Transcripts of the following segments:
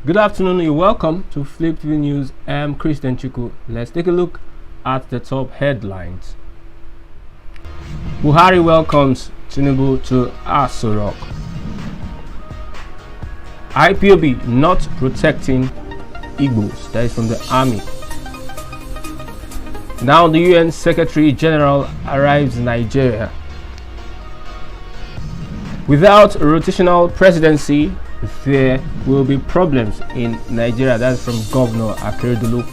Good afternoon, you're welcome to Fliptv News. I'm Christian Chuku. Let's take a look at the top headlines. Buhari welcomes Tinubu to Aso Rock. IPOB not protecting Igbos. That is from the army. Now the UN Secretary General arrives in Nigeria. Without rotational presidency, there will be problems in Nigeria. That's from Governor Akeredolu.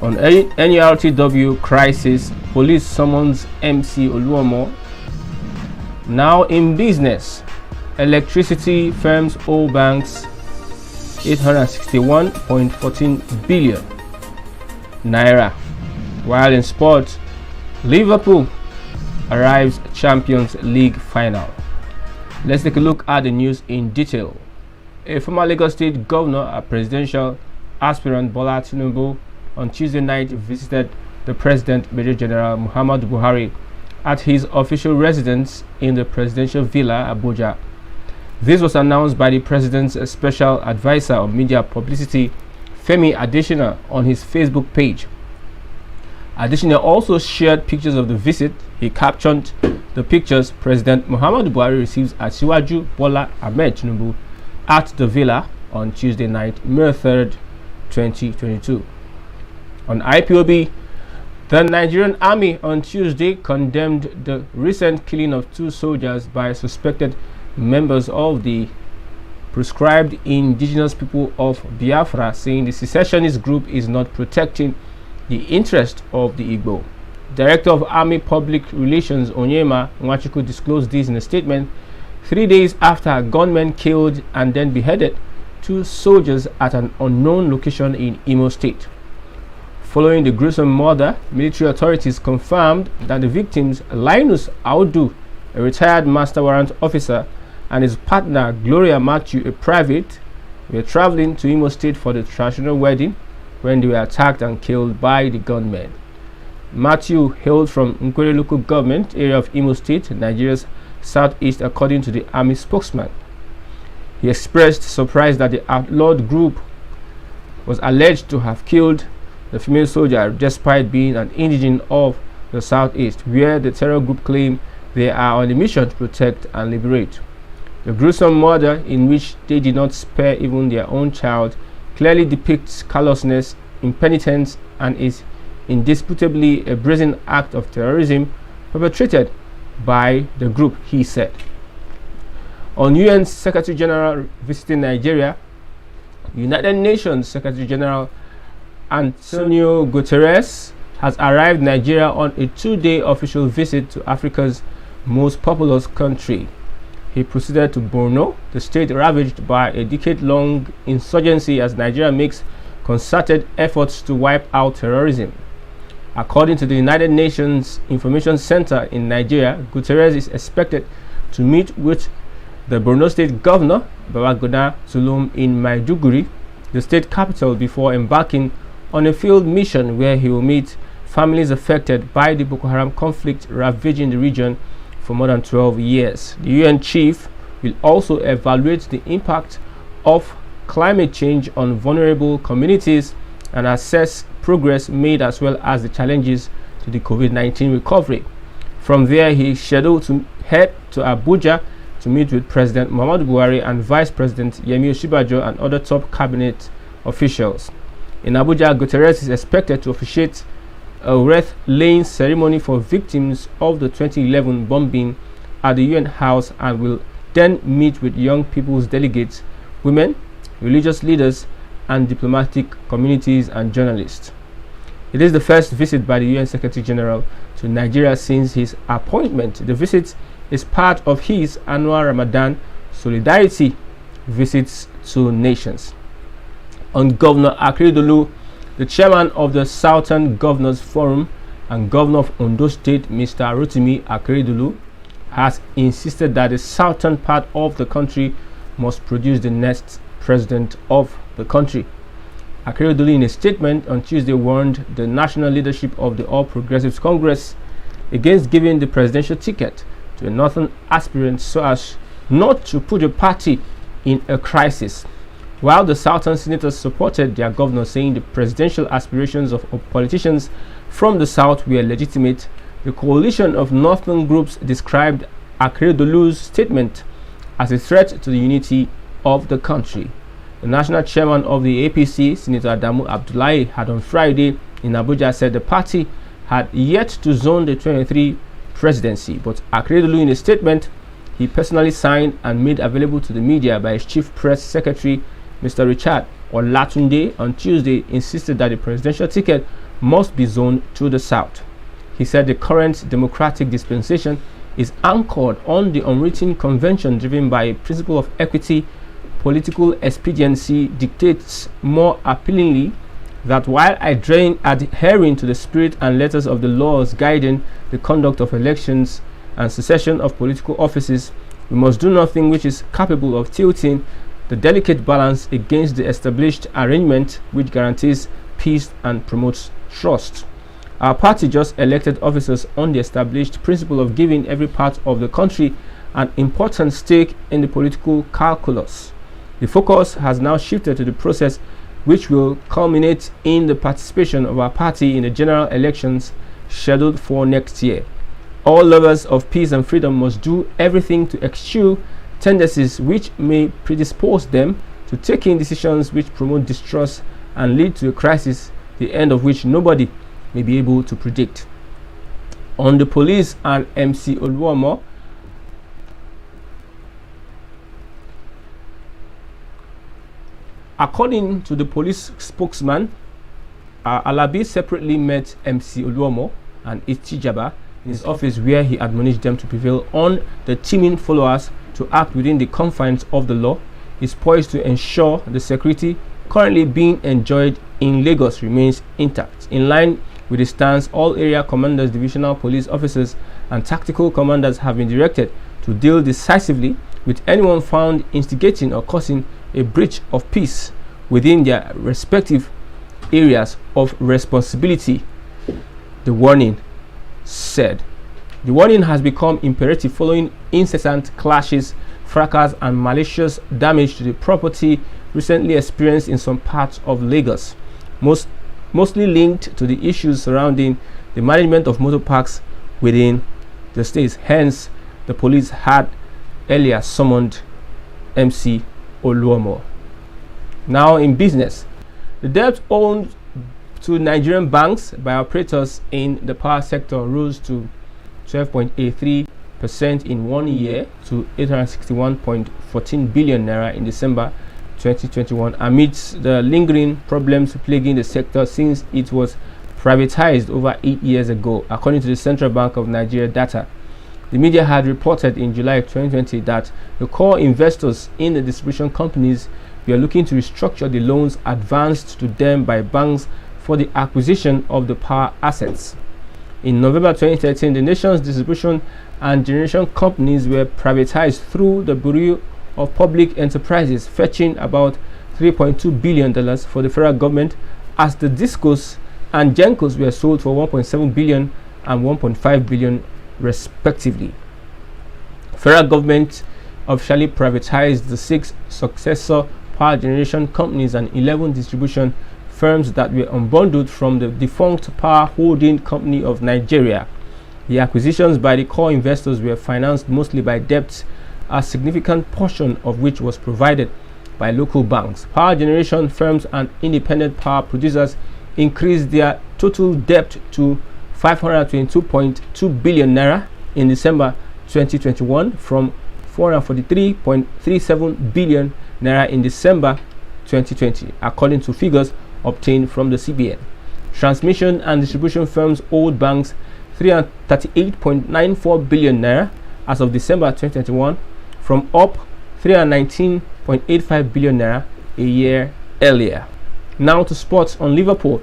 On NURTW crisis, police summons MC Oluomo. Now in business, electricity firms owe banks 861.14 billion naira. While in sport, Liverpool arrives Champions League final. Let's take a look at the news in detail. A former Lagos State governor, a presidential aspirant, Bola Tinubu, on Tuesday night visited the President, Major General Muhammadu Buhari, at his official residence in the Presidential Villa, Abuja. This was announced by the President's Special Advisor on Media Publicity, Femi Adesina, on his Facebook page. Adesina also shared pictures of the visit. He captioned the pictures President Muhammadu Buhari receives Asiwaju Bola Ahmed Tinubu at the villa on Tuesday night, May 3rd, 2022. On IPOB, the Nigerian army on Tuesday condemned the recent killing of 2 soldiers by suspected members of the proscribed indigenous people of Biafra, saying the secessionist group is not protecting the interest of the Igbo. Director of Army Public Relations Onyema Nwachukwu disclosed this in a statement 3 days after a gunman killed and then beheaded 2 soldiers at an unknown location in Imo State. Following the gruesome murder, military authorities confirmed that the victims, Linus Audu, a retired master warrant officer, and his partner, Gloria Matthew, a private, were traveling to Imo State for the traditional wedding when they were attacked and killed by the gunmen. Matthew hailed from Nkwere local government area of Imo State, Nigeria's southeast, according to the army spokesman. He expressed surprise that the outlawed group was alleged to have killed the female soldier despite being an indigene of the southeast, where the terror group claimed they are on a mission to protect and liberate. The gruesome murder, in which they did not spare even their own child, clearly depicts callousness, impenitence, and is indisputably a brazen act of terrorism perpetrated by the group, he said. On UN Secretary General visiting Nigeria, United Nations Secretary General Antonio Guterres has arrived in Nigeria on a 2-day official visit to Africa's most populous country. He proceeded to Borno, the state ravaged by a decade-long insurgency, as Nigeria makes concerted efforts to wipe out terrorism. According to the United Nations Information Center in Nigeria, Guterres is expected to meet with the Borno State Governor, Babagana Zulum, in Maiduguri, the state capital, before embarking on a field mission where he will meet families affected by the Boko Haram conflict ravaging the region for more than 12 years. The UN chief will also evaluate the impact of climate change on vulnerable communities and assess progress made, as well as the challenges to the COVID-19 recovery. From there, he is scheduled to head to Abuja to meet with President Muhammadu Buhari and Vice President Yemi Osinbajo and other top cabinet officials. In Abuja, Guterres is expected to officiate a wreath-laying ceremony for victims of the 2011 bombing at the UN House, and will then meet with young people's delegates, women, religious leaders, and diplomatic communities and journalists. It is the first visit by the UN Secretary General to Nigeria since his appointment. The visit is part of his annual Ramadan solidarity visits to nations. On Governor Akeredolu, the chairman of the Southern Governors Forum and Governor of Ondo State, Mr. Rotimi Akeredolu, has insisted that the southern part of the country must produce the next president of the country. Akeredolu, in a statement on Tuesday, warned the national leadership of the All Progressives Congress against giving the presidential ticket to a northern aspirant so as not to put the party in a crisis. While the Southern senators supported their governor, saying the presidential aspirations of politicians from the South were legitimate, the coalition of northern groups described Akeredolu's statement as a threat to the unity of the country. The national chairman of the APC, Senator Adamu Abdullahi, had on Friday in Abuja said the party had yet to zone the 23 presidency, but Akeredolu, in a statement he personally signed and made available to the media by his chief press secretary, Mr. Richard Olatunde, on Tuesday, insisted that the presidential ticket must be zoned to the South. He said the current democratic dispensation is anchored on the unwritten convention driven by a principle of equity. Political expediency dictates more appealingly that while adhering to the spirit and letters of the laws guiding the conduct of elections and succession of political offices, we must do nothing which is capable of tilting the delicate balance against the established arrangement which guarantees peace and promotes trust. Our party just elected officers on the established principle of giving every part of the country an important stake in the political calculus. The focus has now shifted to the process which will culminate in the participation of our party in the general elections scheduled for next year. All lovers of peace and freedom must do everything to eschew tendencies which may predispose them to taking decisions which promote distrust and lead to a crisis, the end of which nobody may be able to predict. On the police and MC Oluomo, according to the police spokesman, Alabi separately met MC Oluomo and Itijaba in his office, where he admonished them to prevail on the teaming followers to act within the confines of the law. Is poised to ensure the security currently being enjoyed in Lagos remains intact. In line with the stance, all area commanders, divisional police officers, and tactical commanders have been directed to deal decisively with anyone found instigating or causing a breach of peace within their respective areas of responsibility, the warning said. The warning has become imperative following incessant clashes, fracas, and malicious damage to the property recently experienced in some parts of Lagos, mostly linked to the issues surrounding the management of motor parks within the states. Hence, the police had earlier summoned MC Oluomo. Now in business, the debt owed to Nigerian banks by operators in the power sector rose to 12.83% in 1 year to 861.14 billion naira in December 2021, amidst the lingering problems plaguing the sector since it was privatized over 8 years ago, according to the Central Bank of Nigeria data. The media had reported in July 2020 that the core investors in the distribution companies were looking to restructure the loans advanced to them by banks for the acquisition of the power assets. In November 2013, the nation's distribution and generation companies were privatized through the Bureau of Public Enterprises, fetching about $3.2 billion for the federal government, as the DISCOs and GENCOs were sold for $1.7 billion and $1.5 billion respectively. Federal government officially privatized the 6 successor power generation companies and 11 distribution firms that were unbundled from the defunct Power Holding Company of Nigeria. The acquisitions by the core investors were financed mostly by debts, a significant portion of which was provided by local banks. Power generation firms and independent power producers increased their total debt to 522.2 billion naira in December 2021 from 443.37 billion naira in December 2020, according to figures obtained from the CBN. Transmission and distribution firms owed banks 338.94 billion naira as of December 2021, from up 319.85 billion naira a year earlier. Now to sports on Liverpool.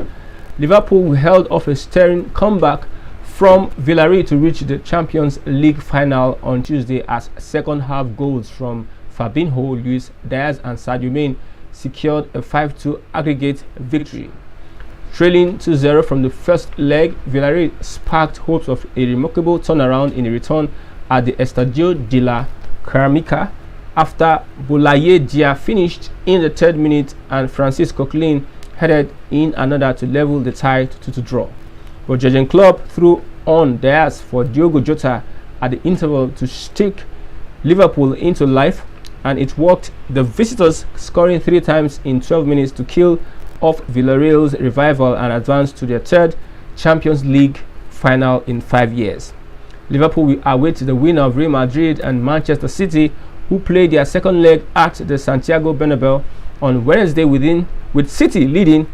Liverpool held off a stirring comeback from Villarreal to reach the Champions League final on Tuesday, as second half goals from Fabinho, Luis Diaz, and Sadio Mane secured a 5-2 aggregate victory. Trailing 2-0 from the first leg, Villarreal sparked hopes of a remarkable turnaround in the return at the Estadio de la Ceramica after Boulaye Dia finished in the 3rd minute and Francis Coquelin headed in another to level the tie to draw. But Jurgen Klopp threw on Diaz for Diogo Jota at the interval to stick Liverpool into life, and it worked, the visitors scoring 3 times in 12 minutes to kill off Villarreal's revival and advance to their 3rd Champions League final in 5 years. Liverpool will await the winner of Real Madrid and Manchester City, who play their 2nd leg at the Santiago Bernabeu on Wednesday, with City leading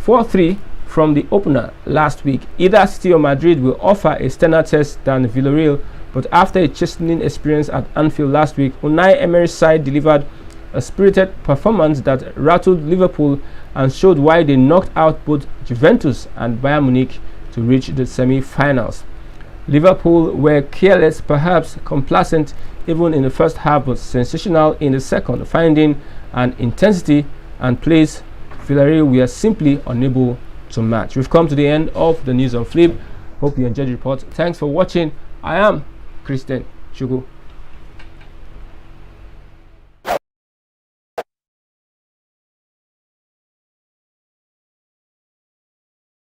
4-3 from the opener last week. Either City or Madrid will offer a sterner test than Villarreal, but after a chastening experience at Anfield last week, Unai Emery's side delivered a spirited performance that rattled Liverpool and showed why they knocked out both Juventus and Bayern Munich to reach the semi-finals. Liverpool were careless, perhaps complacent even in the first half, but sensational in the second, finding an intensity and pace Villarreal were simply unable to match. We've come to the end of the news on Flip. Hope you enjoyed the report. Thanks for watching. I am Christian Chugu.